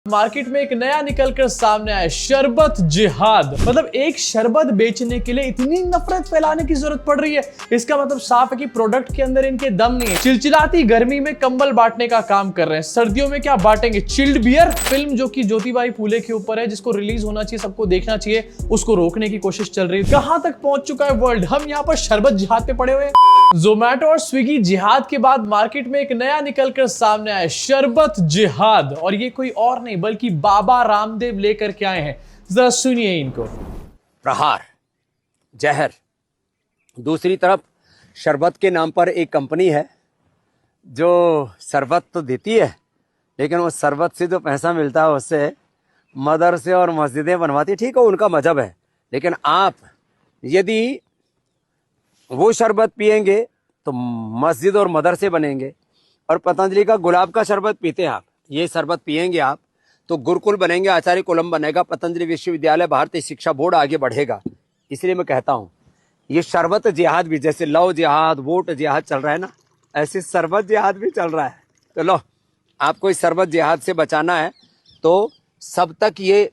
Market में एक नया निकलकर सामने आया शरबत जिहाद। मतलब एक शरबत बेचने के लिए इतनी नफरत फैलाने की जरूरत पड़ रही है। इसका मतलब साफ है कि प्रोडक्ट के अंदर इनके दम नहीं है। चिलचिलाती गर्मी में कंबल बांटने का काम कर रहे हैं, सर्दियों में क्या बांटेंगे? Chilled beer. फिल्म जो कि ज्योतिबाई फूले के ऊपर है, जिसको रिलीज होना चाहिए, सबको देखना चाहिए, उसको रोकने की कोशिश चल रही है। कहां तक पहुंच चुका है वर्ल्ड, हम यहाँ पर शरबत जिहाद पे पड़े हुए। जोमैटो और स्विगी जिहाद के बाद मार्केट में एक नया निकलकर सामने आया शरबत जिहाद, और ये कोई और नहीं बल्कि बाबा रामदेव लेकर के आए हैं। जरा सुनिए इनको। प्रहार, जहर। दूसरी तरफ शरबत के नाम पर एक कंपनी है जो शरबत तो देती है, लेकिन वो शरबत से जो पैसा मिलता है उससे मदरसे और मस्जिदें बनवाती है। ठीक है, उनका मजहब है, लेकिन आप यदि वो शरबत पिएंगे तो मस्जिद और मदरसे बनेंगे। और पतंजलि का गुलाब का शरबत पीते हैं आप, ये शरबत पिएंगे आप तो गुरुकुल बनेंगे, आचार्य कुलम बनेगा, पतंजलि विश्वविद्यालय, भारतीय शिक्षा बोर्ड आगे बढ़ेगा। इसलिए मैं कहता हूँ ये शरबत जिहाद भी, जैसे लव जिहाद, वोट जिहाद चल रहा है ना, ऐसे शरबत जिहाद भी चल रहा है। तो लो, आपको इस शरबत जिहाद से बचाना है तो सब तक ये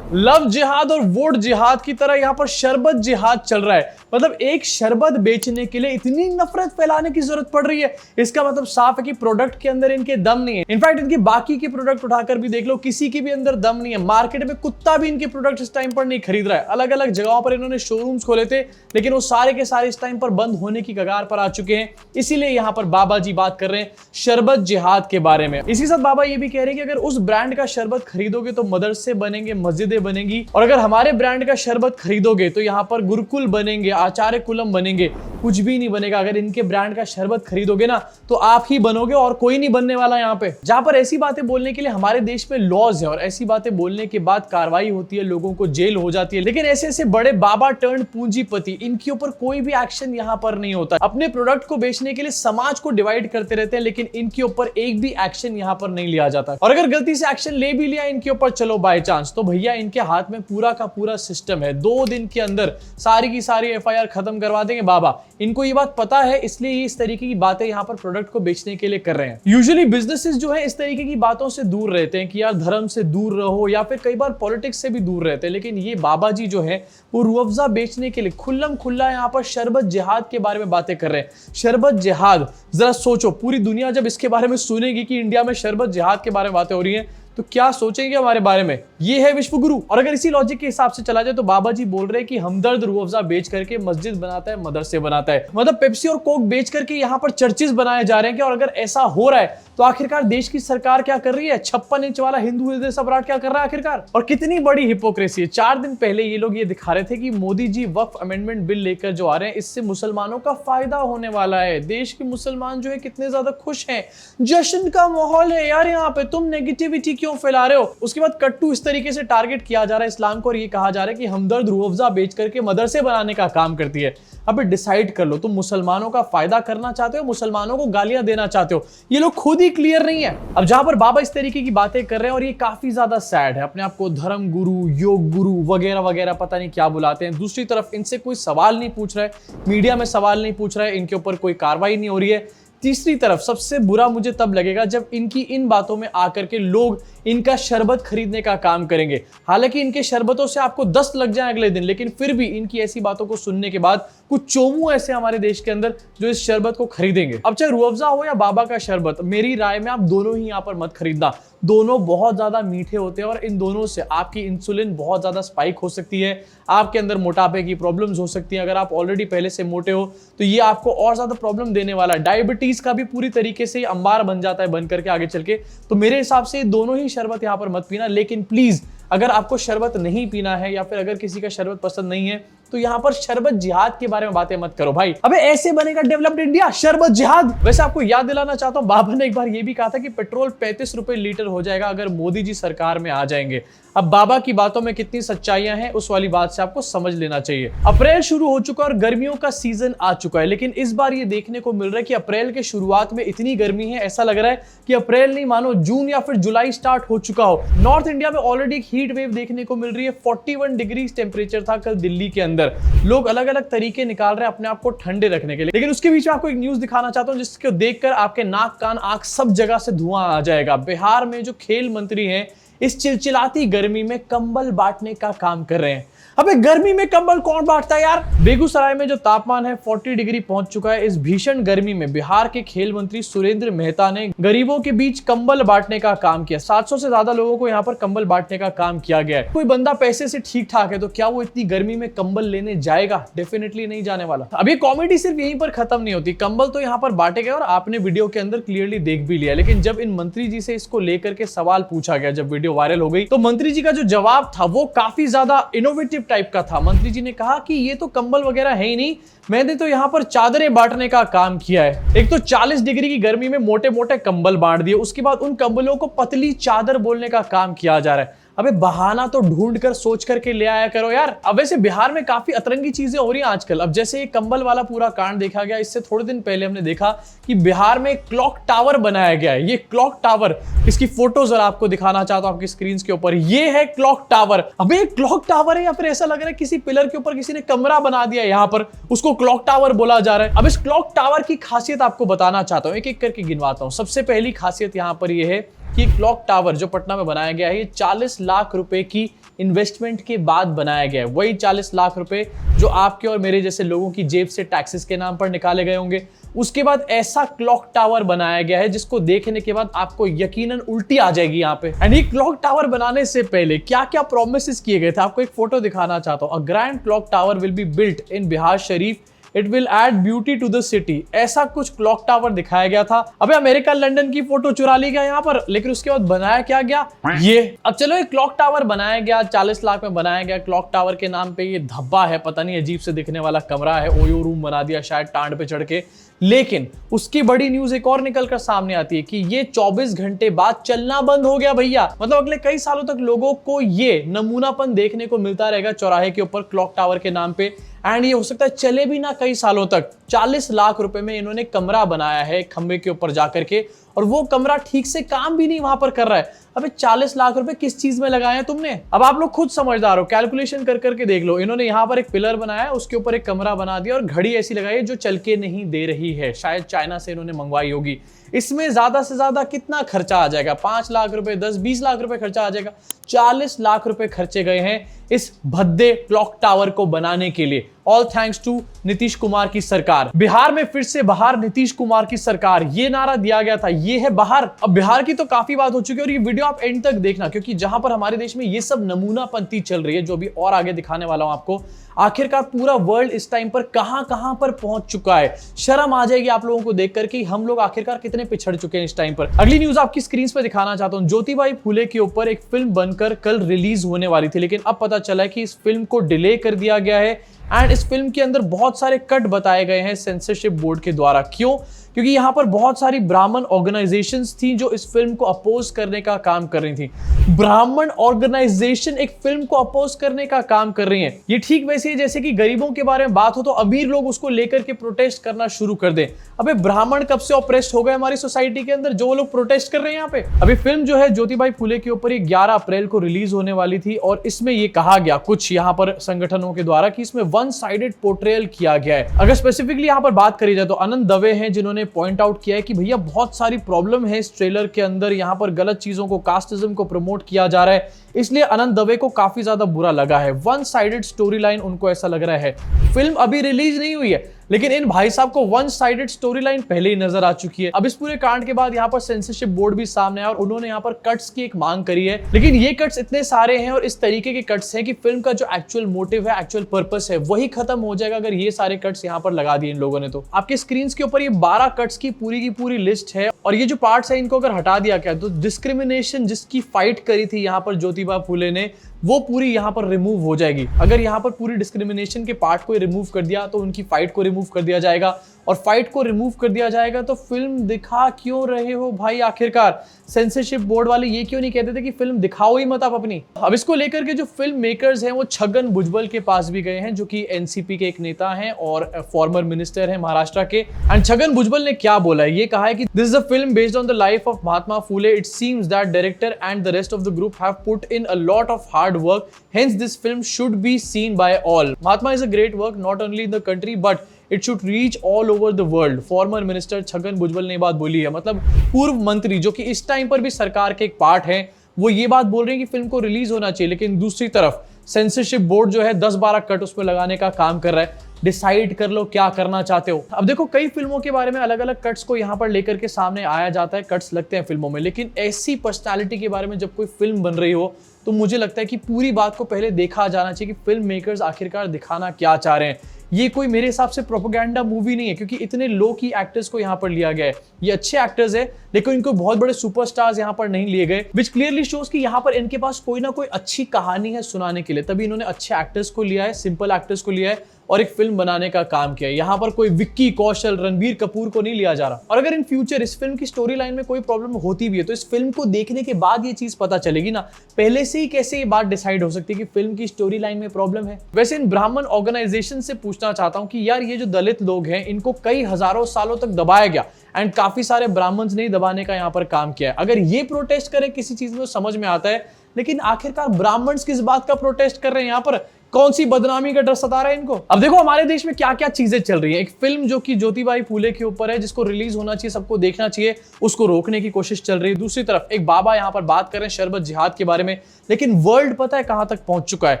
लव जिहाद और वोट जिहाद की तरह यहां पर शरबत जिहाद चल रहा है। मतलब एक शरबत बेचने के लिए इतनी नफरत फैलाने की जरूरत पड़ रही है। इसका मतलब साफ है कि प्रोडक्ट के अंदर इनके दम नहीं है। इनफैक्ट इनके बाकी के प्रोडक्ट उठाकर भी देख लो, किसी के भी अंदर दम नहीं है। मार्केट में कुत्ता भी इनके प्रोडक्ट इस टाइम पर नहीं खरीद रहा है। अलग अलग जगहों पर इन्होंने शोरूम्स खोले थे, लेकिन वो सारे के सारे इस टाइम पर बंद होने की कगार पर आ चुके हैं। इसीलिए यहां पर बाबा जी बात कर रहे हैं शरबत जिहाद के बारे में। इसी साथ बाबा ये भी कह रहे हैं कि अगर उस ब्रांड का शरबत खरीदोगे तो मदरसे बनेंगे, मस्जिदें बनेंगी, और अगर हमारे ब्रांड का शरबत खरीदोगे तो यहाँ पर गुरुकुल बनेंगे, आचार्य कुलम बनेंगे। कुछ भी नहीं बनेगा। अगर इनके ब्रांड का शरबत खरीदोगे ना तो आप ही बनोगे और कोई नहीं बनने वाला यहाँ पे। जहां पर ऐसी बातें बोलने के लिए हमारे देश में लॉज है, और ऐसी बातें बोलने के बाद कार्रवाई होती है, लोगों को जेल हो जाती है, लेकिन ऐसे ऐसे बड़े बाबा टर्न पूंजीपति, इनके ऊपर कोई भी एक्शन यहाँ पर नहीं होता। अपने प्रोडक्ट को बेचने के लिए समाज को डिवाइड करते रहते हैं, लेकिन इनके ऊपर एक भी एक्शन यहाँ पर नहीं लिया जाता। और अगर गलती से एक्शन ले भी लिया इनके ऊपर, चलो बाय चांस, तो भैया इनके हाथ में पूरा का पूरा सिस्टम है। 2 दिन के अंदर सारी की सारी एफआईआर खत्म करवा देंगे बाबा। इनको ये बात पता है, इसलिए ये इस तरीके की बातें यहाँ पर प्रोडक्ट को बेचने के लिए कर रहे हैं। यूजुअली बिजनेसेस जो है इस तरीके की बातों से दूर रहते हैं कि यार धर्म से दूर रहो, या फिर कई बार पॉलिटिक्स से भी दूर रहते हैं, लेकिन ये बाबा जी जो है वो रूह अफ़ज़ा बेचने के लिए खुल्लम खुल्ला यहाँ पर शरबत जिहाद के बारे में बातें कर रहे हैं। शरबत जिहाद, जरा सोचो, पूरी दुनिया जब इसके बारे में सुनेगी कि इंडिया में शरबत जिहाद के बारे में बातें हो रही हैं, तो क्या सोचेंगे हमारे बारे में? ये है विश्व गुरु। और अगर इसी लॉजिक के हिसाब से चला जाए तो बाबा जी बोल रहे हैं कि हमदर्द रूह अफ़ज़ा बेच करके मस्जिद बनाता है, मदरसे बनाता है। मतलब पेप्सी और कोक बेच करके यहाँ पर चर्चेस बनाए जा रहे हैं। और अगर ऐसा हो रहा है तो आखिरकार देश की सरकार क्या कर रही है? 56 इंच वाला हिंदू हृदय सम्राट क्या कर रहा है आखिरकार? और कितनी बड़ी हिपोक्रेसी है। 4 दिन पहले ये लोग ये दिखा रहे थे कि मोदी जी वक्फ अमेंडमेंट बिल लेकर जो आ रहे हैं, इससे मुसलमानों का फायदा होने वाला है। देश के मुसलमान जो है कितने ज्यादा खुश हैं, जश्न का माहौल है यार यहाँ पे, तुम नेगेटिविटी क्यों फैला रहे हो? उसके बाद कट्टू इस तरीके से टारगेट किया जा रहा है इस्लाम को, और ये कहा जा रहा है कि हमदर्द रूह अफ़ज़ा बेच करके मदरसे बनाने का काम करती है। अबे डिसाइड कर लो, तुम मुसलमानों का फायदा करना चाहते हो, मुसलमानों को गालियां देना चाहते हो? ये लोग खुद ही क्लियर नहीं है। अब जहां पर बाबा इस तरीके की बातें कर रहे हैं, और ये काफी ज्यादा सैड है, अपने आप को धर्म गुरु, योग गुरु वगैरह वगैरह पता नहीं क्या बुलाते हैं। दूसरी तरफ इनसे कोई सवाल नहीं पूछ रहा है, मीडिया में सवाल नहीं पूछ रहा है, इनके ऊपर कोई कार्रवाई नहीं हो रही है। तीसरी तरफ सबसे बुरा मुझे तब लगेगा जब इनकी इन बातों में आकर के लोग इनका शरबत खरीदने का काम करेंगे। हालांकि इनके शरबतों से आपको 10 लग जाए अगले दिन, लेकिन फिर भी इनकी ऐसी बातों को सुनने के बाद कुछ चोमू ऐसे हमारे देश के अंदर जो इस शरबत को खरीदेंगे। अब चाहे रूह अफ़ज़ा हो या बाबा का शरबत, मेरी राय में आप दोनों ही यहाँ पर मत खरीदना। दोनों बहुत ज्यादा मीठे होते हैं, और इन दोनों से आपकी इंसुलिन बहुत ज्यादा स्पाइक हो सकती है, आपके अंदर मोटापे की प्रॉब्लम्स हो सकती हैं। अगर आप ऑलरेडी पहले से मोटे हो तो ये आपको और ज्यादा प्रॉब्लम देने वाला है। डायबिटीज का भी पूरी तरीके से अंबार बन जाता है बन करके आगे चल के। तो मेरे हिसाब से दोनों ही शरबत यहाँ पर मत पीना। लेकिन प्लीज, अगर आपको शरबत नहीं पीना है, या फिर अगर किसी का शरबत पसंद नहीं है, तो यहाँ पर शरबत जिहाद के बारे में बातें मत करो भाई। अबे ऐसे बनेगा डेवलप्ड इंडिया? शरबत जिहाद। वैसे आपको याद दिलाना चाहता हूं, बाबा ने एक बार ये भी कहा था कि पेट्रोल 35 रुपए लीटर हो जाएगा अगर मोदी जी सरकार में आ जाएंगे। अब बाबा की बातों में कितनी सच्चाइयां हैं, उस वाली बात से आपको समझ लेना चाहिए। अप्रैल शुरू हो चुका और गर्मियों का सीजन आ चुका है, लेकिन इस बार ये देखने को मिल रहा है कि अप्रैल के शुरुआत में इतनी गर्मी है, ऐसा लग रहा है कि अप्रैल नहीं मानो जून या फिर जुलाई स्टार्ट हो चुका हो। नॉर्थ इंडिया में ऑलरेडी एक हीट वेव देखने को मिल रही है। 41 डिग्री टेम्परेचर था कल दिल्ली के अंदर। लोग अलग अलग तरीके निकाल रहे हैं अपने आप को ठंडे रखने के लिए, लेकिन उसके बीच में आपको एक न्यूज दिखाना चाहता हूं जिसको देखकर आपके नाक कान आंख सब जगह से धुआं आ जाएगा। बिहार में जो खेल मंत्री हैं इस चिलचिलाती गर्मी में कंबल बांटने का काम कर रहे हैं। अबे गर्मी में कंबल कौन बांटता है यार। बेगूसराय में जो तापमान है 40 डिग्री पहुंच चुका है। इस भीषण गर्मी में बिहार के खेल मंत्री सुरेंद्र मेहता ने गरीबों के बीच कंबल बांटने का काम किया। 700 से ज्यादा लोगों को यहाँ पर कंबल बांटने का काम किया गया है। कोई बंदा पैसे से ठीक ठाक है तो क्या वो इतनी गर्मी में कंबल लेने जाएगा? डेफिनेटली नहीं जाने वाला। अब ये कॉमेडी सिर्फ यहीं पर खत्म नहीं होती। कंबल तो यहाँ पर बांटे गए और आपने वीडियो के अंदर क्लियरली देख भी लिया, लेकिन जब इन मंत्री जी से इसको लेकर के सवाल पूछा गया, जब वीडियो वायरल हो गई, तो मंत्री जी का जो जवाब था वो काफी ज्यादा इनोवेटिव टाइप का था। मंत्री जी ने कहा कि ये तो कंबल वगैरह है ही नहीं, मैंने तो यहाँ पर चादरें बांटने का काम किया है। एक तो 40 डिग्री की गर्मी में मोटे मोटे कंबल बांट दिए, उसके बाद उन कंबलों को पतली चादर बोलने का काम किया जा रहा है। अबे बहाना तो ढूंढ कर सोच करके ले आया करो यार। अब वैसे बिहार में काफी अतरंगी चीजें हो रही हैं आजकल। अब जैसे ये कंबल वाला पूरा कांड देखा गया, इससे थोड़े दिन पहले हमने देखा कि बिहार में क्लॉक टावर बनाया गया है। ये क्लॉक टावर, इसकी फोटो जरा आपको दिखाना चाहता हूं आपकी स्क्रीन के ऊपर। ये है क्लॉक टावर। अबे क्लॉक टावर है या फिर ऐसा लग रहा है किसी पिलर के ऊपर किसी ने कमरा बना दिया, यहाँ पर उसको क्लॉक टावर बोला जा रहा है। अब इस क्लॉक टावर की खासियत आपको बताना चाहता हूं, एक एक करके गिनवाता हूं। सबसे पहली खासियत यहाँ पर यह है कि क्लॉक टावर जो पटना में बनाया गया है, ये 40 लाख रुपए की इन्वेस्टमेंट के बाद बनाया गया है। वही 40 लाख रुपए जो आपके और मेरे जैसे लोगों की जेब से टैक्सेस के नाम पर निकाले गए होंगे। उसके बाद ऐसा क्लॉक टावर बनाया गया है जिसको देखने के बाद आपको यकीनन उल्टी आ जाएगी यहाँ पे। एंड ये क्लॉक टावर बनाने से पहले क्या क्या प्रोमिसेस किए गए थे, आपको एक फोटो दिखाना चाहता हूँ। A grand clock tower will be built in Bihar Sharif, it will add beauty to the city. ऐसा कुछ क्लॉक टावर दिखाया गया था। अबे अमेरिका लंदन की फोटो चुरा ली गया यहाँ पर, लेकिन उसके बाद बनाया क्या गया ये। अब चलो ये क्लॉक टावर बनाया गया, 40 लाख में बनाया गया। क्लॉक टावर के नाम पे ये धब्बा है, पता नहीं अजीब से दिखने वाला कमरा है, ओयो रूम बना दिया शायद टांड पे चढ़ के। लेकिन उसकी बड़ी न्यूज एक और निकल कर सामने आती है कि ये 24 घंटे बाद चलना बंद हो गया भैया। मतलब अगले कई सालों तक लोगों को ये नमूनापन देखने को मिलता रहेगा चौराहे के ऊपर क्लॉक टावर के नाम पे। एंड ये हो सकता है चले भी ना कई सालों तक। 40 लाख रुपए में इन्होंने कमरा बनाया है खंबे के ऊपर जाकर के, और वो कमरा ठीक से काम भी नहीं वहां पर कर रहा है। अबे 40 लाख रुपए किस चीज में लगाए हैं तुमने? अब आप लोग खुद समझदार हो, कैलकुलेशन कर करके देख लो। इन्होंने यहाँ पर एक पिलर बनाया है, उसके ऊपर एक कमरा बना दिया और घड़ी ऐसी लगाई है जो चल के नहीं दे रही है, शायद चाइना से इन्होंने मंगवाई होगी। इसमें ज्यादा से ज्यादा कितना खर्चा आ जाएगा? 5 लाख रुपए, 10-20 लाख रुपए खर्चा आ जाएगा। 40 लाख रुपए खर्चे गए हैं इस भद्दे क्लॉक टावर को बनाने के लिए। All thanks to Nitish Kumar की सरकार। बिहार में फिर से बाहर नीतीश कुमार की सरकार, ये नारा दिया गया था, ये है बाहर। अब बिहार की तो काफी बात हो चुकी है और ये वीडियो आप एंड तक देखना, क्योंकि जहां पर हमारे देश में ये सब नमूनापंती चल रही है, जो भी और आगे दिखाने वाला हूं आपको, आखिरकार पूरा वर्ल्ड इस टाइम पर कहां पर पहुंच चुका है। शर्म आ जाएगी आप लोगों को देखकर कि हम लोग आखिरकार कितने पिछड़ चुके हैं इस टाइम पर। अगली न्यूज आपकी स्क्रीन पर दिखाना चाहता हूं। ज्योतिबाई फूले के ऊपर एक फिल्म बनकर कल रिलीज होने वाली थी, लेकिन अब पता चला है कि इस फिल्म को डिले कर दिया गया है। एंड इस फिल्म के अंदर बहुत सारे कट बताए गए हैं सेंसरशिप बोर्ड के द्वारा। क्यों? क्योंकि यहां पर बहुत सारी ब्राह्मण ऑर्गेनाइजेशंस थी जो इस फिल्म को अपोज करने का काम कर रही थी। ब्राह्मण ऑर्गेनाइजेशन एक फिल्म को अपोज करने का काम कर रही हैं। ये ठीक वैसे ही जैसे कि गरीबों के बारे में बात हो तो अमीर लोग उसको लेकर के प्रोटेस्ट करना शुरू कर दें। अबे ब्राह्मण कब से ऑप्रेस्ड हो गए हमारी सोसाइटी के अंदर, जो वो लोग प्रोटेस्ट कर रहे हैं यहाँ पे। अभी फिल्म जो है ज्योतिबाई फूले के ऊपर 11 अप्रैल को रिलीज होने वाली थी, और इसमें ये कहा गया कुछ यहाँ पर संगठनों के द्वारा कि इसमें वन साइडेड पोर्ट्रेयल किया गया है। अगर स्पेसिफिकली यहाँ पर बात करी जाए तो आनंद दवे हैं जिन्होंने पॉइंट आउट किया है कि भैया बहुत सारी प्रॉब्लम है इस ट्रेलर के अंदर, यहाँ पर गलत चीजों को, कास्टिज्म को प्रमोट किया जा रहा है, इसलिए आनंद दवे को काफी ज्यादा बुरा लगा है। वन साइडेड स्टोरी लाइन उनको ऐसा लग रहा है। फिल्म अभी रिलीज नहीं हुई है, लेकिन इन भाई साहब को वन साइडेड स्टोरी लाइन पहले ही नजर आ चुकी है। अब इस पूरे कांड के बाद यहाँ पर सेंसरशिप बोर्ड भी सामने आया और उन्होंने यहाँ पर कट्स की एक मांग करी है, लेकिन ये कट्स इतने सारे हैं और इस तरीके के कट्स हैं कि फिल्म का जो एक्चुअल मोटिव है, एक्चुअल पर्पस है, वही खत्म हो जाएगा अगर ये सारे कट्स यहाँ पर लगा दिए इन लोगों ने। तो आपके स्क्रीन के ऊपर ये 12 कट्स की पूरी लिस्ट है, और ये जो पार्ट्स है इनको अगर हटा दिया गया तो डिस्क्रिमिनेशन जिसकी फाइट करी थी यहाँ पर ज्योतिबा फूले ने, वो पूरी यहाँ पर रिमूव हो जाएगी। अगर यहाँ पर पूरी डिस्क्रिमिनेशन के पार्ट को रिमूव कर दिया तो उनकी फाइट को रिमूव कर दिया जाएगा, और फाइट को रिमूव कर दिया जाएगा तो फिल्म दिखा क्यों रहे हो भाई? आखिरकार सेंसरशिप बोर्ड वाले ये क्यों नहीं कहते थे कि फिल्म दिखाओ ही मत आप अपनी? अब इसको लेकर के जो फिल्म मेकर्स हैं वो छगन भुजबल के पास भी गए हैं, जो कि एनसीपी के एक नेता हैं और फॉर्मर मिनिस्टर हैं महाराष्ट्र के। एंड छगन भुजबल ने क्या बोला है, ये कहा है कि this is a film based on the life of Mahatma Phule. It seems that director and the rest of the group have put in a lot of hard work, hence this film should be seen by all. Mahatma is a great work not only in the country but it should reach all over the world. Former minister Chhagan Bhujbal ने बात बोली है। मतलब पूर्व मंत्री जो कि इस टाइम पर भी सरकार के एक पार्ट है, वो ये बात बोल रहे हैं कि फिल्म को रिलीज होना चाहिए, लेकिन दूसरी तरफ सेंसरशिप बोर्ड जो है 10-12 कट उसमें लगाने का काम कर रहा है। डिसाइड कर लो क्या करना चाहते हो। अब देखो, कई फिल्मों के बारे में अलग अलग कट्स को यहाँ पर लेकर के सामने आया जाता है, कट्स लगते हैं फिल्मों में, लेकिन ऐसी पर्सनालिटी के बारे में जब कोई फिल्म बन रही हो तो मुझे लगता है कि पूरी बात को पहले देखा जाना चाहिए कि फिल्म मेकर्स आखिरकार दिखाना क्या चाह रहे हैं। ये कोई मेरे हिसाब से प्रोपेगेंडा मूवी नहीं है, क्योंकि इतने लो की एक्टर्स को यहाँ पर लिया गया है। ये अच्छे एक्टर्स हैं, लेकिन इनको बहुत बड़े सुपरस्टार्स यहाँ पर नहीं लिए गए, विच क्लियरली शोज कि यहाँ पर इनके पास कोई ना कोई अच्छी कहानी है सुनाने के लिए, तभी इन्होंने अच्छे एक्टर्स को लिया है, सिंपल एक्टर्स को लिया है और एक फिल्म बनाने का काम किया है। यहाँ पर कोई विक्की कौशल, रणबीर कपूर को नहीं लिया जा रहा। और अगर इन फ्यूचर इस फिल्म की स्टोरी लाइन में कोई प्रॉब्लम होती भी है तो इस फिल्म को देखने के बाद ये चीज पता चलेगी ना, पहले से ही कैसे ये बात डिसाइड हो सकती है कि फिल्म की स्टोरी लाइन में प्रॉब्लम है। वैसे इन ब्राह्मण ऑर्गेनाइजेशन से पूछना चाहता हूं कि यार ये जो दलित लोग हैं इनको कई हजारों सालों तक दबाया गया एंड काफी सारे ब्राह्मण्स ने दबाने का यहाँ पर काम किया है। अगर ये प्रोटेस्ट करें किसी चीज में तो समझ में आता है, लेकिन आखिरकार ब्राह्मण्स किस बात का प्रोटेस्ट कर रहे हैं यहाँ पर? कौन सी बदनामी का डर सता रहा है इनको? अब देखो हमारे देश में क्या क्या चीजें चल रही हैं। एक फिल्म जो कि ज्योतिबाई फूले के ऊपर है, जिसको रिलीज होना चाहिए, सबको देखना चाहिए, उसको रोकने की कोशिश चल रही है। दूसरी तरफ एक बाबा यहाँ पर बात कर रहे हैं शरबत जिहाद के बारे में, लेकिन वर्ल्ड पता है कहां तक पहुंच चुका है।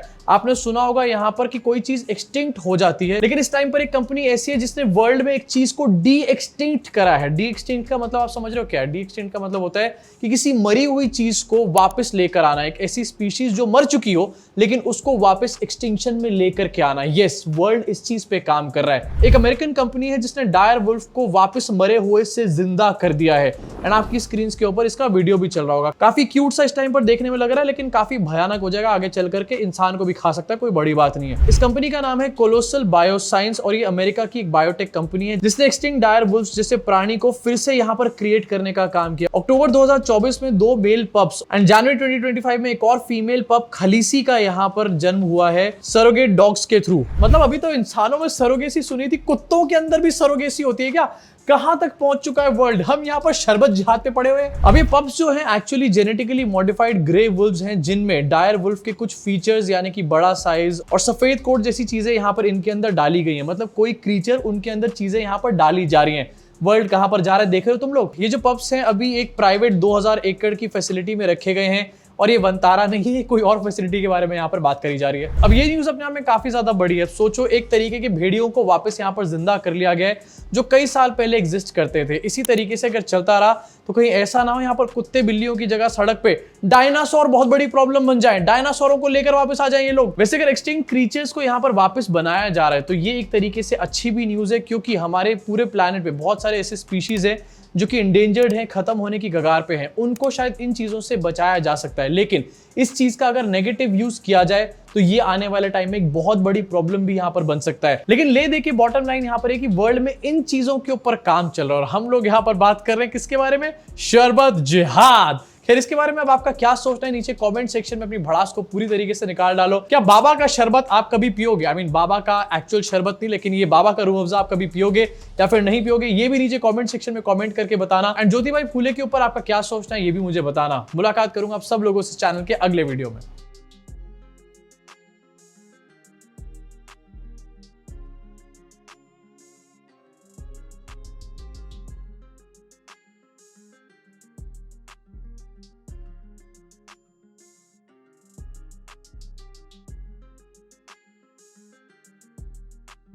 आपने सुना होगा यहाँ पर कि कोई चीज एक्सटिंक्ट हो जाती है, लेकिन इस टाइम पर एक कंपनी ऐसी है जिसने वर्ल्ड में एक चीज को डी एक्सटिंक्ट करा है। डी एक्सटिंक्ट का मतलब आप समझ रहे हो क्या है? डी एक्सटिंक्ट का मतलब होता है कि किसी मरी हुई चीज को वापस लेकर आना, एक ऐसी स्पीशीज जो मर चुकी हो लेकिन उसको वापस एक्सटिंक्शन में लेकर के आना। यस, वर्ल्ड इस चीज पे काम कर रहा है। एक अमेरिकन कंपनी है जिसने डायर वुल्फ को वापस मरे हुए से जिंदा कर दिया है एंड आपकी स्क्रीन के ऊपर इसका वीडियो भी चल रहा होगा। काफी क्यूट सा इस टाइम पर देखने में लग रहा है, लेकिन काफी भयानक हो जाएगा आगे चल करके, इंसान को भी खा सकता है, कोई बड़ी बात नहीं है। इस कंपनी का नाम है कोलोसल बायोसाइंस और ये अमेरिका की एक बायोटेक कंपनी है जिसने एक्सटिंक्ट डायर वुल्फ जैसे प्राणी को फिर से यहाँ पर क्रिएट करने का काम किया। अक्टूबर 2024 में 2 मेल पप्स एंड जनवरी 2025 में एक और फीमेल पप खलीसी का यहाँ पर जन्म हुआ है सरोगेट डॉग्स के थ्रू। मतलब अभी तो इंसानों में सरोगेसी सुनी थी, कुत्तों के अंदर भी सरोगेसी होती है क्या? कहां तक पहुंच चुका है वर्ल्ड? हम यहाँ पर शरबत जिहाद पे पड़े हुए हैं। अभी पप्स जो हैं actually genetically modified grey Wolves हैं, जिनमें डायर वुल्फ के कुछ फीचर्स यानी कि बड़ा साइज और सफेद कोट जैसी चीजें यहाँ पर इनके अंदर डाली गई हैं। मतलब कोई क्रीचर उनके अंदर चीजें यहाँ पर डाली जा रही हैं। वर्ल्ड कहां पर जा रहा है देख रहे हो तुम लोग? ये जो पप्स हैं अभी एक प्राइवेट 2000 एकड़ की फैसिलिटी में रखे गए हैं और ये वंतारा नहीं है, कोई और फैसिलिटी के बारे में यहाँ पर बात करी जा रही है। अब ये न्यूज अपने आप में काफी ज्यादा बड़ी है। सोचो, एक तरीके के भेड़ियों को वापस यहाँ पर जिंदा कर लिया गया है जो कई साल पहले एग्जिस्ट करते थे। इसी तरीके से अगर चलता रहा तो कहीं ऐसा ना हो यहाँ पर कुत्ते बिल्लियों की जगह सड़क पे डायनासोर बहुत बड़ी प्रॉब्लम बन जाए, डायनासोरों को लेकर वापस आ जाए ये लोग। वैसे अगर एक्सटिंक्ट क्रीचर्स को यहाँ पर वापस बनाया जा रहा है तो ये एक तरीके से अच्छी भी न्यूज है, क्योंकि हमारे पूरे प्लैनेट पे बहुत सारे ऐसे स्पीशीज है जो कि इंडेंजर्ड हैं, खत्म होने की कगार पे हैं, उनको शायद इन चीजों से बचाया जा सकता है। लेकिन इस चीज का अगर नेगेटिव यूज किया जाए तो ये आने वाले टाइम में एक बहुत बड़ी प्रॉब्लम भी यहाँ पर बन सकता है। लेकिन ले देखिए, बॉटम लाइन यहाँ पर है कि वर्ल्ड में इन चीजों के ऊपर काम चल रहा है और हम लोग यहाँ पर बात कर रहे हैं किसके बारे में? शरबत जिहाद। खैर, इसके बारे में अब आपका क्या सोचना है नीचे कमेंट सेक्शन में अपनी भड़ास को पूरी तरीके से निकाल डालो। क्या बाबा का शरबत आप कभी पियोगे? आई मीन बाबा का एक्चुअल शरबत नहीं, लेकिन ये बाबा का रूह अफ़ज़ा आप कभी पियोगे या फिर नहीं पियोगे? ये भी नीचे कमेंट सेक्शन में कमेंट करके बताना। एंड ज्योतिबाई फूले के ऊपर आपका क्या सोचना है ये भी मुझे बताना। मुलाकात करूंगा आप सब लोगों से चैनल के अगले वीडियो में।